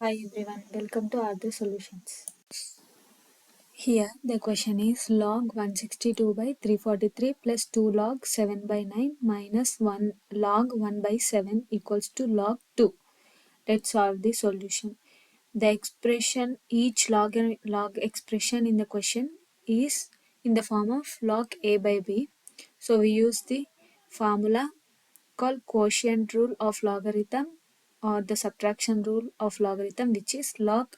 Hi everyone, welcome to Other Solutions. Here the question is log 162 by 343 plus 2 log 7 by 9 minus 1 log 1 by 7 equals to log 2. Let's solve the solution. The expression, each log expression in the question is in the form of log a by b. So we use the formula called quotient rule of logarithm or the subtraction rule of logarithm, which is log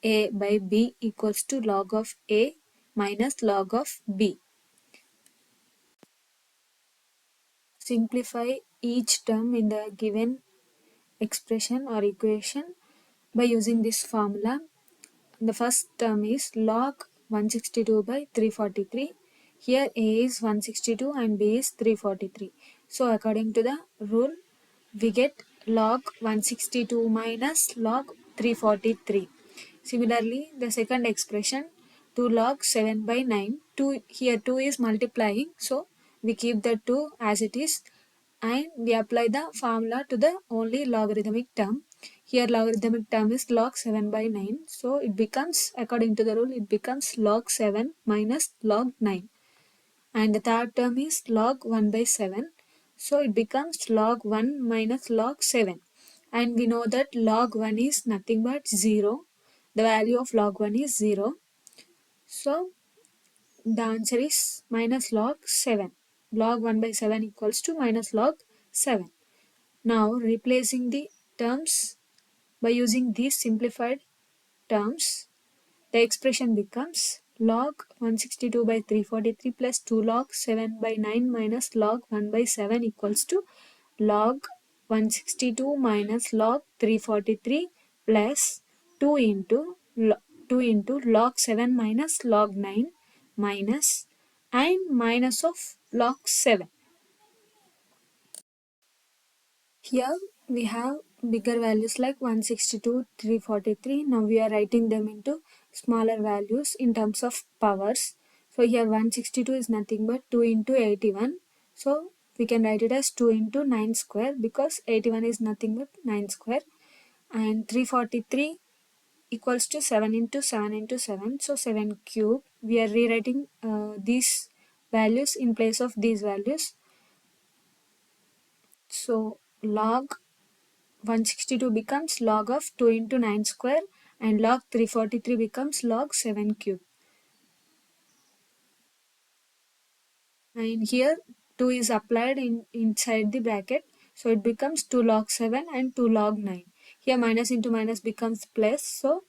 a by b equals to log of a minus log of b. Simplify each term in the given expression or equation by using this formula. The first term is log 162 by 343. Here a is 162 and b is 343. So according to the rule, we get log 162 minus log 343. Similarly, the second expression 2 log 7 by 9. Here 2 is multiplying, so we keep the 2 as it is and we apply the formula to the only logarithmic term. Here logarithmic term is log 7 by 9. So it becomes, according to the rule, it becomes log 7 minus log 9. And the third term is log 1 by 7. So it becomes log 1 minus log 7. And we know that log 1 is nothing but 0. The value of log 1 is 0. So the answer is minus log 7. Log 1 by 7 equals to minus log 7. Now replacing the terms by using these simplified terms, the expression becomes log 162 by 343 plus 2 log 7 by 9 minus log 1 by 7 equals to log 162 minus log 343 plus 2 into log 7 minus log 9 minus and minus of log 7. Here we have bigger values like 162, 343. Now we are writing them into smaller values in terms of powers. So here 162 is nothing but 2 into 81. So we can write it as 2 into 9 square because 81 is nothing but 9 square. And 343 equals to 7 into 7 into 7. So 7 cube. We are rewriting these values in place of these values. So log 162 becomes log of 2 into 9 square and log 343 becomes log 7 cube. And here 2 is applied inside the bracket. So it becomes 2 log 7 and 2 log 9. Here minus into minus becomes plus. So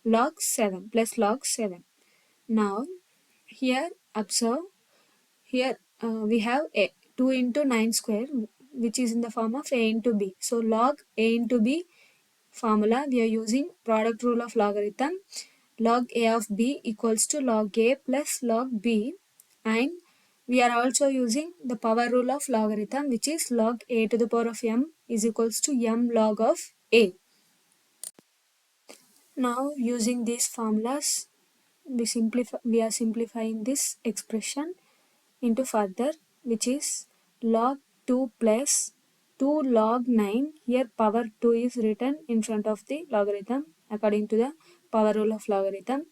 log 7 plus log 7. Now here observe, here we have a 2 into 9 square which is in the form of a into b. So log a into b formula, we are using product rule of logarithm. Log a of b equals to log a plus log b, and we are also using the power rule of logarithm, which is log a to the power of m is equals to m log of a. Now using these formulas, we are simplifying this expression into further, which is log 2 plus 2 log 9. Here power 2 is written in front of the logarithm according to the power rule of logarithm,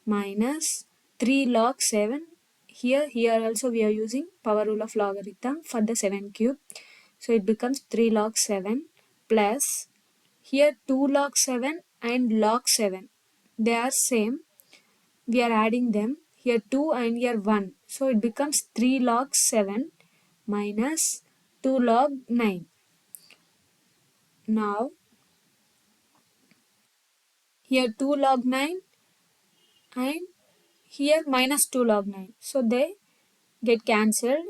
minus 3 log 7. Here also we are using power rule of logarithm for the 7 cube. So it becomes 3 log 7 plus here 2 log 7 and log 7. They are same. We are adding them. Here 2 and here 1. So it becomes 3 log 7 minus 2 log 9. Now here 2 log 9 and here minus 2 log 9. So they get cancelled,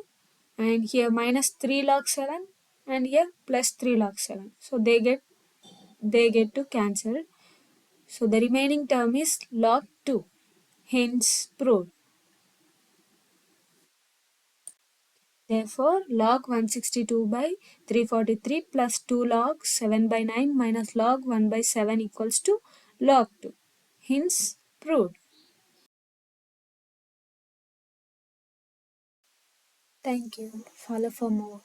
and here minus 3 log 7 and here plus 3 log 7. So they get to cancel. So the remaining term is log 2. Hence proved. Therefore, log 162 by 343 plus 2 log 7 by 9 minus log 1 by 7 equals to log 2. Hence proved. Thank you. Follow for more.